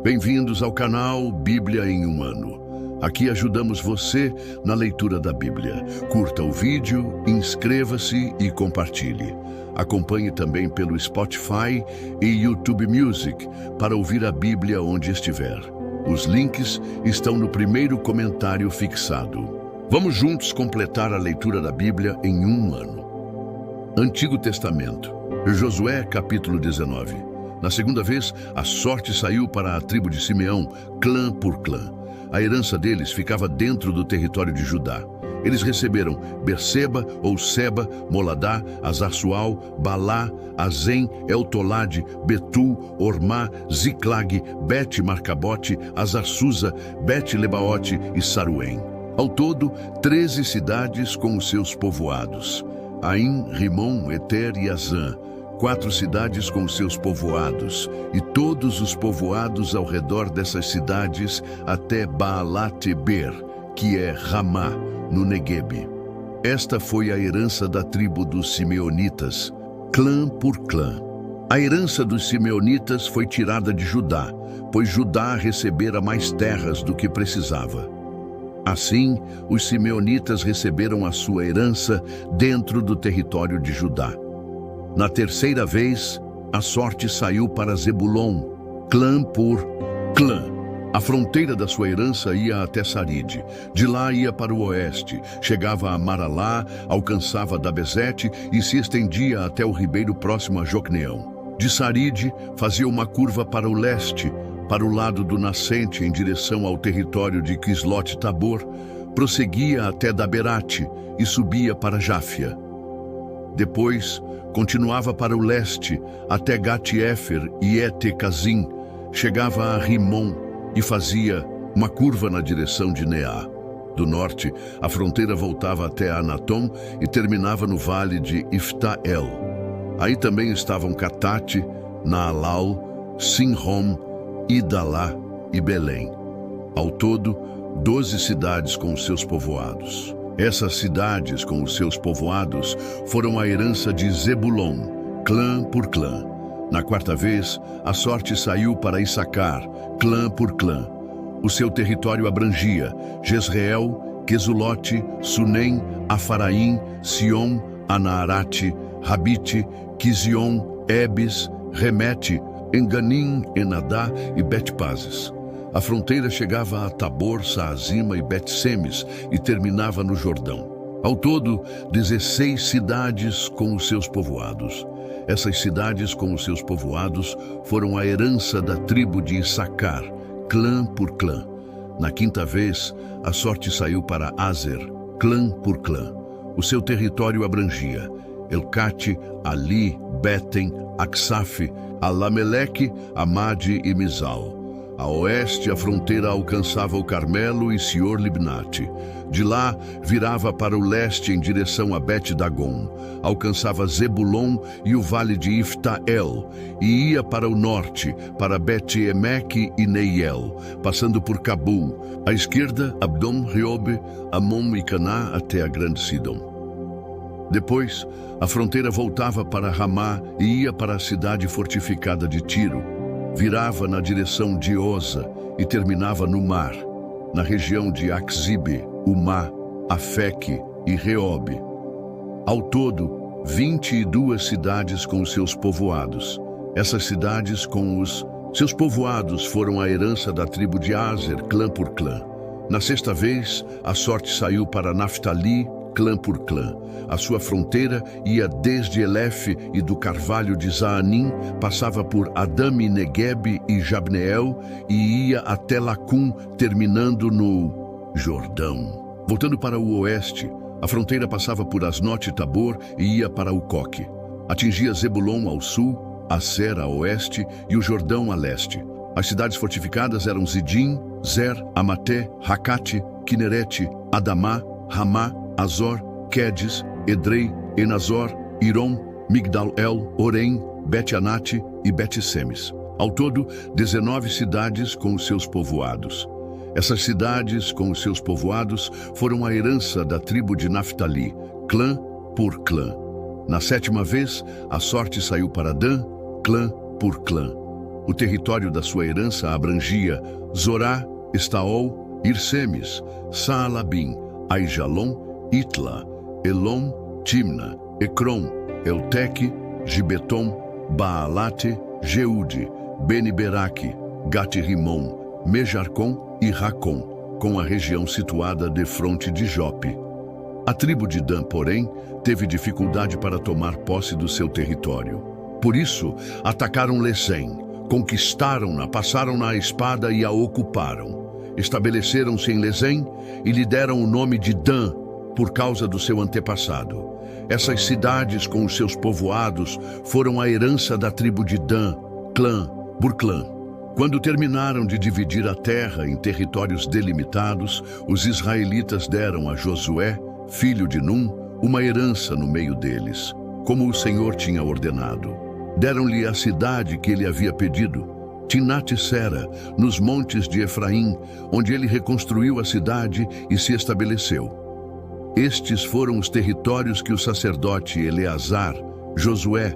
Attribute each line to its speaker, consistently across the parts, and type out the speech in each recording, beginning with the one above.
Speaker 1: Bem-vindos ao canal Bíblia em um Ano. Aqui ajudamos você na leitura da Bíblia. Curta o vídeo, inscreva-se e compartilhe. Acompanhe também pelo Spotify e YouTube Music para ouvir a Bíblia onde estiver. Os links estão no primeiro comentário fixado. Vamos juntos completar a leitura da Bíblia em um ano. Antigo Testamento. Josué, capítulo 19. Na segunda vez, a sorte saiu para a tribo de Simeão, clã por clã. A herança deles ficava dentro do território de Judá. Eles receberam Berseba ou Seba, Moladá, Azar-Sual, Balá, Azem, Eltolade, Betul, Ormá, Ziclag, Bet-Marcabote, Azar-Susa, Bet-Lebaote e Saruém. Ao todo, 13 cidades com os seus povoados. Aim, Rimon, Eter e Azã. 4 cidades com seus povoados, e todos os povoados ao redor dessas cidades até Baalat-Eber, que é Ramá, no Neguebe. Esta foi a herança da tribo dos Simeonitas, clã por clã. A herança dos Simeonitas foi tirada de Judá, pois Judá recebera mais terras do que precisava. Assim, os Simeonitas receberam a sua herança dentro do território de Judá. Na terceira vez, a sorte saiu para Zebulon, clã por clã. A fronteira da sua herança ia até Saride. De lá ia para o oeste, chegava a Maralá, alcançava Dabezete e se estendia até o ribeiro próximo a Jocneão. De Saride, fazia uma curva para o leste, para o lado do nascente em direção ao território de Quislot-Tabor, prosseguia até Daberate e subia para Jáfia. Depois, continuava para o leste, até Gat-Éfer e Et-Cazim, chegava a Rimon e fazia uma curva na direção de Neá. Do norte, a fronteira voltava até Anatom e terminava no vale de Ifta-El. Aí também estavam Catate, Naalal, Sinrom, Idalá e Belém. Ao todo, 12 cidades com os seus povoados. Essas cidades, com os seus povoados, foram a herança de Zebulon, clã por clã. Na quarta vez, a sorte saiu para Issacar, clã por clã. O seu território abrangia Jezreel, Quesulote, Sunem, Afaraim, Sion, Anaarate, Rabite, Quizion, Ebes, Remete, Enganim, Enadá e Bet-Pazes. A fronteira chegava a Tabor, Saazima e Bet-Semes e terminava no Jordão. Ao todo, 16 cidades com os seus povoados. Essas cidades com os seus povoados foram a herança da tribo de Issacar, clã por clã. Na quinta vez, a sorte saiu para Azer, clã por clã. O seu território abrangia Elcate, Ali, Beten, Aksaf, Alameleque, Amade e Mizal. A oeste, a fronteira alcançava o Carmelo e Sior-Libnate. De lá, virava para o leste em direção a Bet-Dagon. Alcançava Zebulon e o vale de Ifta-El, e ia para o norte, para Bet-Emeque e Neiel, passando por Cabul. À esquerda, Abdom, Reobe, Amon e Caná até a grande Sidom. Depois, a fronteira voltava para Ramá e ia para a cidade fortificada de Tiro. Virava na direção de Oza e terminava no mar, na região de Axibe, Umá, Afeque e Reobe. Ao todo, 22 cidades com os seus povoados. Essas cidades com os seus povoados foram a herança da tribo de Azer, clã por clã. Na sexta vez, a sorte saiu para Naftali, clã por clã. A sua fronteira ia desde Elefe e do Carvalho de Zaanim, passava por Adame, Neguebe e Jabneel e ia até Lacum, terminando no Jordão. Voltando para o oeste, a fronteira passava por Asnote-Tabor e ia para Ucoque. Atingia Zebulon ao sul, Aser a oeste e o Jordão a leste. As cidades fortificadas eram Zidim, Zer, Amaté, Racate, Quinerete, Adamá, Ramá, Azor, Quedes, Edrei, Enazor, Irom, Migdal-El, Orém, Bet-Anate e Bet-Semes. Ao todo, 19 cidades com os seus povoados. Essas cidades com os seus povoados foram a herança da tribo de Naftali, clã por clã. Na sétima vez, a sorte saiu para Dan, clã por clã. O território da sua herança abrangia Zorá, Estaol, Irsemes, Saalabim, Aijalon, Itla, Elom, Timna, Ecrom, Elteque, Gibeton, Baalate, Jeude, Beni-Beraque, Gate-Rimon, Mejarcom e Racom, com a região situada defronte de Jope. A tribo de Dan, porém, teve dificuldade para tomar posse do seu território. Por isso, atacaram Lesem, conquistaram-na, passaram-na à espada e a ocuparam. Estabeleceram-se em Lesem e lhe deram o nome de Dan, por causa do seu antepassado. Essas cidades, com os seus povoados, foram a herança da tribo de Dan, clã por clã. Quando terminaram de dividir a terra em territórios delimitados, os israelitas deram a Josué, filho de Num, uma herança no meio deles, como o Senhor tinha ordenado. Deram-lhe a cidade que ele havia pedido, Timnat-Sera, nos montes de Efraim, onde ele reconstruiu a cidade e se estabeleceu. Estes foram os territórios que o sacerdote Eleazar, Josué,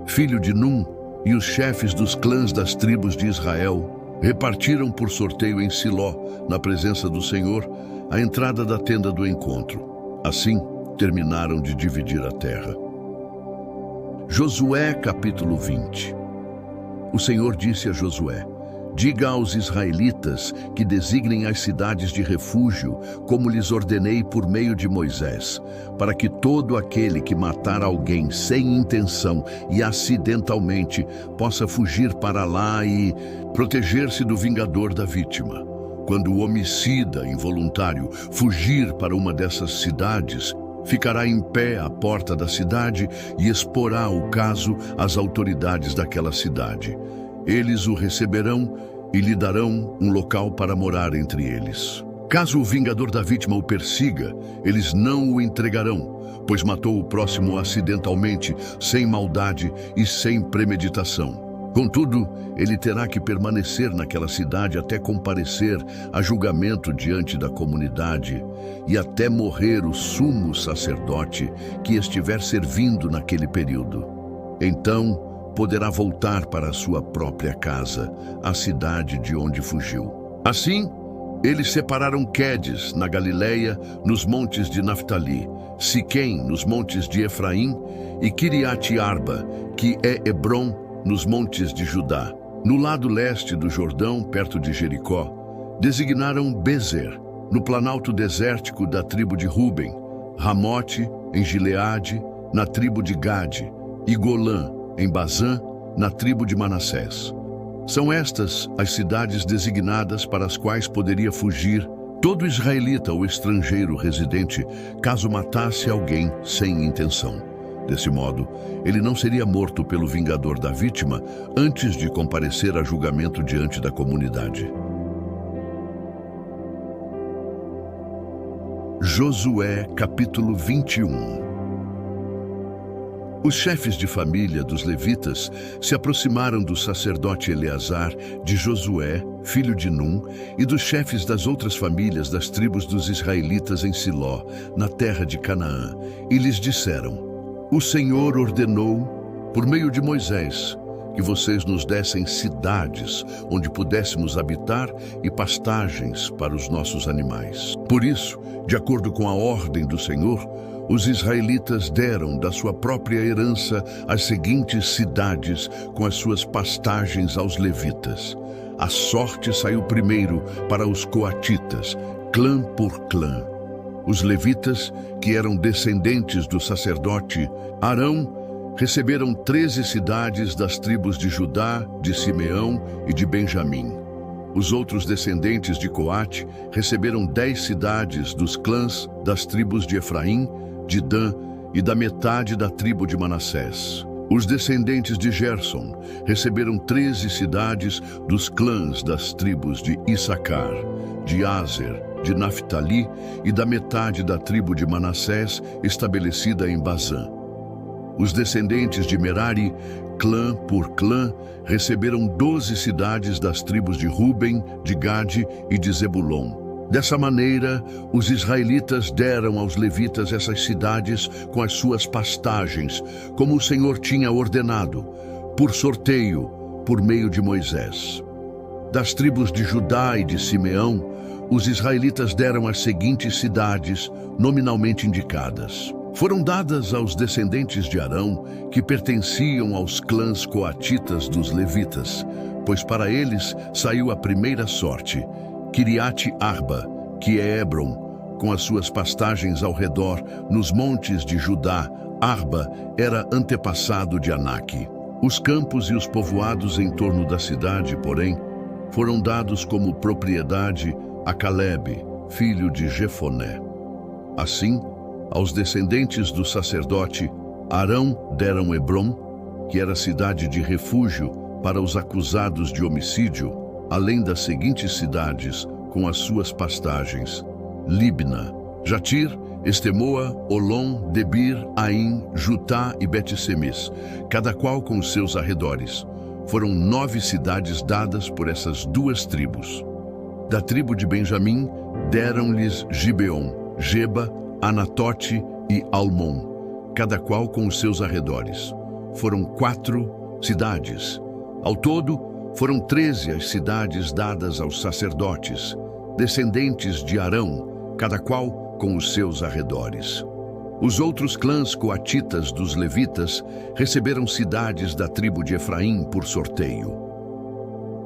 Speaker 1: filho de Num, e os chefes dos clãs das tribos de Israel repartiram por sorteio em Siló, na presença do Senhor, a entrada da tenda do encontro. Assim, terminaram de dividir a terra. Josué, capítulo 20. O Senhor disse a Josué: diga aos israelitas que designem as cidades de refúgio, como lhes ordenei por meio de Moisés, para que todo aquele que matar alguém sem intenção e acidentalmente possa fugir para lá e proteger-se do vingador da vítima. Quando o homicida involuntário fugir para uma dessas cidades, ficará em pé à porta da cidade e exporá o caso às autoridades daquela cidade. Eles o receberão e lhe darão um local para morar entre eles. Caso o vingador da vítima o persiga, eles não o entregarão, pois matou o próximo acidentalmente, sem maldade e sem premeditação. Contudo, ele terá que permanecer naquela cidade até comparecer a julgamento diante da comunidade e até morrer o sumo sacerdote que estiver servindo naquele período. Então, poderá voltar para a sua própria casa, a cidade de onde fugiu. Assim, eles separaram Quedes, na Galileia, nos montes de Naftali, Siquém, nos montes de Efraim, e Quiriate-Arba, que é Hebrom, nos montes de Judá. No lado leste do Jordão, perto de Jericó, designaram Bezer, no planalto desértico da tribo de Ruben, Ramote, em Gileade, na tribo de Gade, e Golã, em Bazã, na tribo de Manassés. São estas as cidades designadas para as quais poderia fugir todo israelita ou estrangeiro residente, caso matasse alguém sem intenção. Desse modo, ele não seria morto pelo vingador da vítima antes de comparecer a julgamento diante da comunidade. Josué, capítulo 21. Os chefes de família dos levitas se aproximaram do sacerdote Eleazar, de Josué, filho de Num, e dos chefes das outras famílias das tribos dos israelitas em Siló, na terra de Canaã, e lhes disseram: o Senhor ordenou, por meio de Moisés, que vocês nos dessem cidades onde pudéssemos habitar e pastagens para os nossos animais. Por isso, de acordo com a ordem do Senhor, os israelitas deram da sua própria herança as seguintes cidades com as suas pastagens aos levitas. A sorte saiu primeiro para os coatitas, clã por clã. Os levitas, que eram descendentes do sacerdote Arão, receberam 13 cidades das tribos de Judá, de Simeão e de Benjamim. Os outros descendentes de Coate receberam 10 cidades dos clãs das tribos de Efraim, de Dan e da metade da tribo de Manassés. Os descendentes de Gerson receberam 13 cidades dos clãs das tribos de Issacar, de Aser, de Naftali e da metade da tribo de Manassés estabelecida em Bazã. Os descendentes de Merari, clã por clã, receberam 12 cidades das tribos de Ruben, de Gade e de Zebulon. Dessa maneira, os israelitas deram aos levitas essas cidades com as suas pastagens, como o Senhor tinha ordenado, por sorteio, por meio de Moisés. Das tribos de Judá e de Simeão, os israelitas deram as seguintes cidades, nominalmente indicadas. Foram dadas aos descendentes de Arão, que pertenciam aos clãs coatitas dos levitas, pois para eles saiu a primeira sorte, Kiriate Arba, que é Hebron, com as suas pastagens ao redor, nos montes de Judá. Arba era antepassado de Aнаque. Os campos e os povoados em torno da cidade, porém, foram dados como propriedade a Calebe, filho de Jefoné. Assim, aos descendentes do sacerdote Arão deram Hebron, que era cidade de refúgio para os acusados de homicídio, além das seguintes cidades com as suas pastagens: Libna, Jatir, Estemoa, Olom, Debir, Aim, Jutá e Bet-Semes, cada qual com os seus arredores. Foram 9 cidades dadas por essas duas tribos. Da tribo de Benjamim, deram-lhes Gibeon, Geba, Anatote e Almon, cada qual com os seus arredores. Foram 4 cidades. Ao todo, foram 13 as cidades dadas aos sacerdotes, descendentes de Arão, cada qual com os seus arredores. Os outros clãs coatitas dos levitas receberam cidades da tribo de Efraim por sorteio.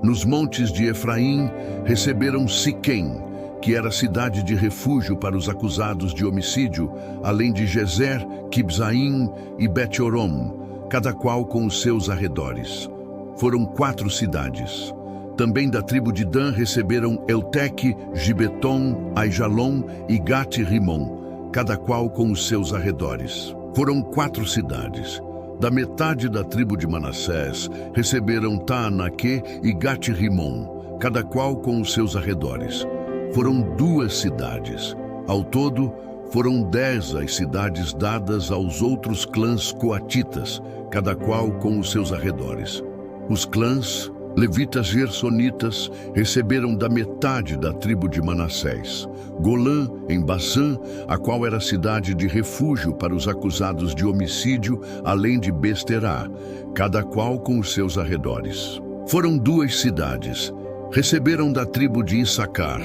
Speaker 1: Nos montes de Efraim receberam Siquém, que era cidade de refúgio para os acusados de homicídio, além de Gezer, Kibzaim e Bet-Orom, cada qual com os seus arredores. Foram 4 cidades. Também da tribo de Dan receberam Elteque, Gibeton, Aijalon e Gate-Rimon, cada qual com os seus arredores. Foram 4 cidades. Da metade da tribo de Manassés receberam Taanaque e Gate-Rimon, cada qual com os seus arredores. Foram 2 cidades. Ao todo, foram 10 as cidades dadas aos outros clãs coatitas, cada qual com os seus arredores. Os clãs levitas gersonitas receberam da metade da tribo de Manassés Golã, em Bassã, a qual era cidade de refúgio para os acusados de homicídio, além de Besterá, cada qual com os seus arredores. Foram 2 cidades. Receberam da tribo de Issacar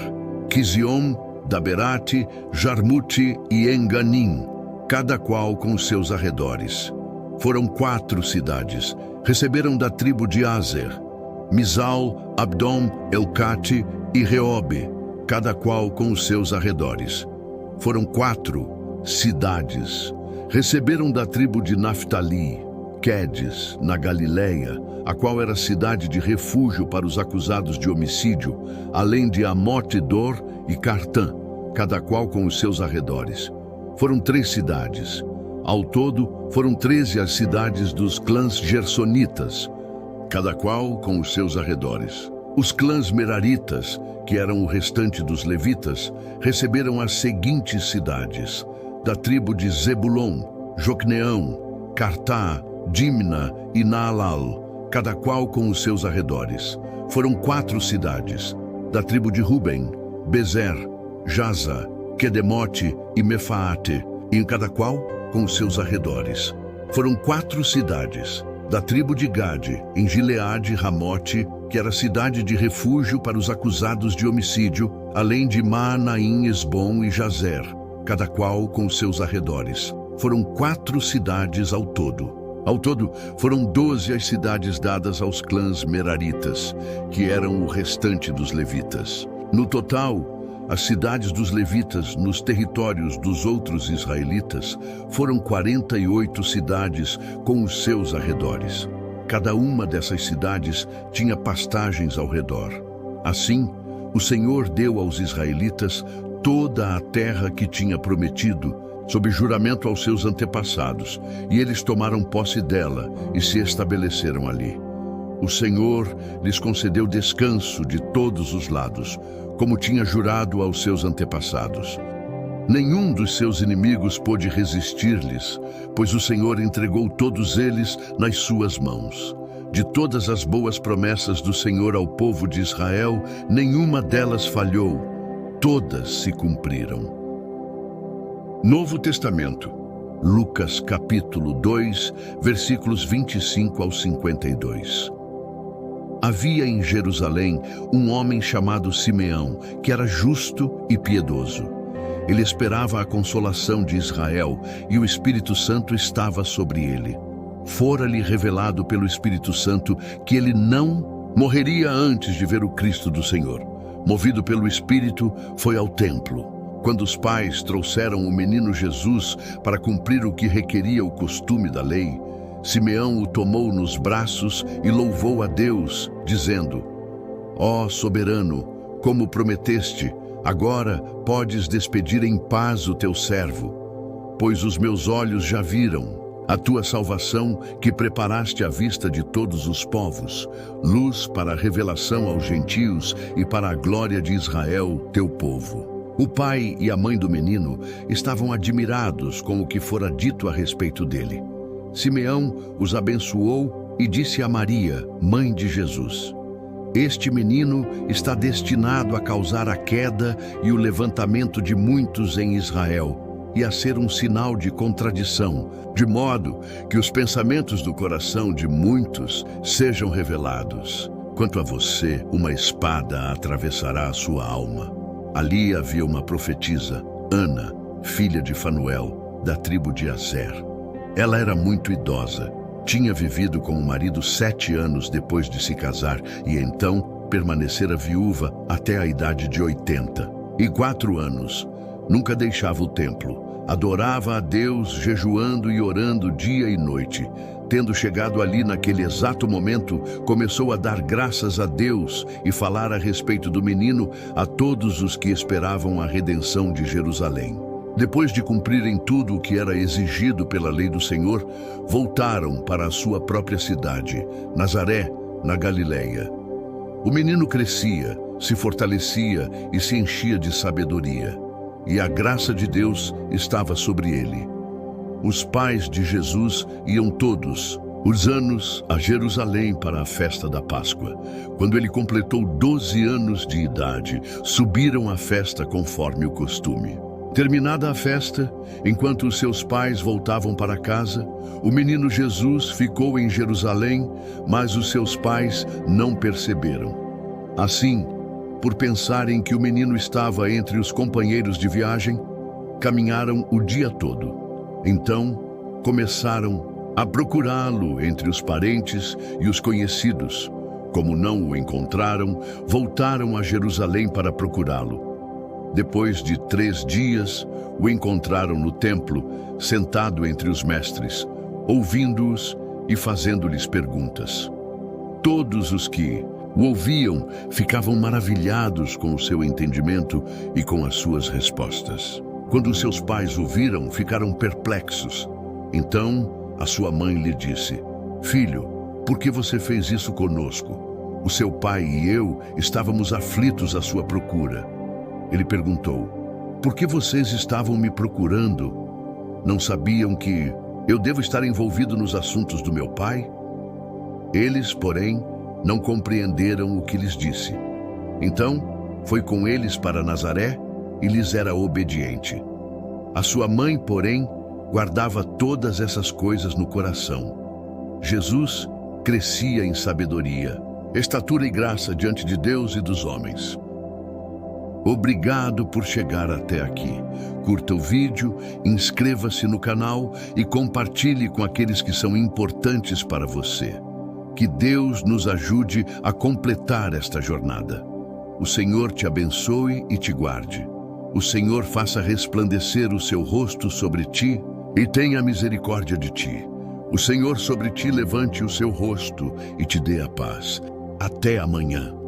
Speaker 1: Quizion, Daberate, Jarmute e Enganim, cada qual com os seus arredores. Foram 4 cidades. Receberam da tribo de Azer Mizal, Abdom, Elcate e Reobe, cada qual com os seus arredores. Foram 4 cidades. Receberam da tribo de Naftali Quedes, na Galileia, a qual era cidade de refúgio para os acusados de homicídio, além de Amote-Dor e Cartã, cada qual com os seus arredores. Foram 3 cidades. Ao todo, foram 13 as cidades dos clãs gersonitas, cada qual com os seus arredores. Os clãs meraritas, que eram o restante dos levitas, receberam as seguintes cidades: da tribo de Zebulon, Jocneão, Cartá, Dimna e Naalal, cada qual com os seus arredores. Foram 4 cidades. Da tribo de Ruben, Bezer, Jaza, Quedemote e Mefaate, e cada qual com os seus arredores. Foram 4 cidades. Da tribo de Gade, em Gileade, Ramote, que era cidade de refúgio para os acusados de homicídio, além de Maanaim, Esbom e Jazer, cada qual com os seus arredores. Foram 4 cidades ao todo. Ao todo, foram 12 as cidades dadas aos clãs meraritas, que eram o restante dos levitas. No total, as cidades dos levitas nos territórios dos outros israelitas foram 48 cidades com os seus arredores. Cada uma dessas cidades tinha pastagens ao redor. Assim, o Senhor deu aos israelitas toda a terra que tinha prometido, sob juramento aos seus antepassados, e eles tomaram posse dela e se estabeleceram ali. O Senhor lhes concedeu descanso de todos os lados, como tinha jurado aos seus antepassados. Nenhum dos seus inimigos pôde resistir-lhes, pois o Senhor entregou todos eles nas suas mãos. De todas as boas promessas do Senhor ao povo de Israel, nenhuma delas falhou, todas se cumpriram. Novo Testamento, Lucas capítulo 2, versículos 25 ao 52. Havia em Jerusalém um homem chamado Simeão, que era justo e piedoso. Ele esperava a consolação de Israel e o Espírito Santo estava sobre ele. Fora-lhe revelado pelo Espírito Santo que ele não morreria antes de ver o Cristo do Senhor. Movido pelo Espírito, foi ao templo. Quando os pais trouxeram o menino Jesus para cumprir o que requeria o costume da lei, Simeão o tomou nos braços e louvou a Deus, dizendo: Ó soberano, como prometeste, agora podes despedir em paz o teu servo, pois os meus olhos já viram a tua salvação que preparaste à vista de todos os povos, luz para a revelação aos gentios e para a glória de Israel, teu povo. O pai e a mãe do menino estavam admirados com o que fora dito a respeito dele. Simeão os abençoou e disse a Maria, mãe de Jesus: Este menino está destinado a causar a queda e o levantamento de muitos em Israel, e a ser um sinal de contradição, de modo que os pensamentos do coração de muitos sejam revelados. Quanto a você, uma espada atravessará a sua alma. Ali havia uma profetisa, Ana, filha de Fanuel, da tribo de Aser. Ela era muito idosa, tinha vivido com o marido 7 anos depois de se casar e então permanecera viúva até a idade de 84 anos. Nunca deixava o templo, adorava a Deus jejuando e orando dia e noite. Tendo chegado ali naquele exato momento, começou a dar graças a Deus e falar a respeito do menino a todos os que esperavam a redenção de Jerusalém. Depois de cumprirem tudo o que era exigido pela lei do Senhor, voltaram para a sua própria cidade, Nazaré, na Galileia. O menino crescia, se fortalecia e se enchia de sabedoria, e a graça de Deus estava sobre ele. Os pais de Jesus iam todos os anos a Jerusalém para a festa da Páscoa. Quando ele completou 12 anos de idade, subiram à festa conforme o costume. Terminada a festa, enquanto os seus pais voltavam para casa, o menino Jesus ficou em Jerusalém, mas os seus pais não perceberam. Assim, por pensarem que o menino estava entre os companheiros de viagem, caminharam o dia todo. Então, começaram a procurá-lo entre os parentes e os conhecidos. Como não o encontraram, voltaram a Jerusalém para procurá-lo. Depois de 3 dias, o encontraram no templo, sentado entre os mestres, ouvindo-os e fazendo-lhes perguntas. Todos os que o ouviam ficavam maravilhados com o seu entendimento e com as suas respostas. Quando seus pais o viram, ficaram perplexos. Então, a sua mãe lhe disse: Filho, por que você fez isso conosco? O seu pai e eu estávamos aflitos à sua procura. Ele perguntou: Por que vocês estavam me procurando? Não sabiam que eu devo estar envolvido nos assuntos do meu pai? Eles, porém, não compreenderam o que lhes disse. Então, foi com eles para Nazaré e lhes era obediente. A sua mãe, porém, guardava todas essas coisas no coração. Jesus crescia em sabedoria, estatura e graça diante de Deus e dos homens. Obrigado por chegar até aqui. Curta o vídeo, inscreva-se no canal e compartilhe com aqueles que são importantes para você. Que Deus nos ajude a completar esta jornada. O Senhor te abençoe e te guarde. O Senhor faça resplandecer o seu rosto sobre ti e tenha misericórdia de ti. O Senhor sobre ti levante o seu rosto e te dê a paz. Até amanhã.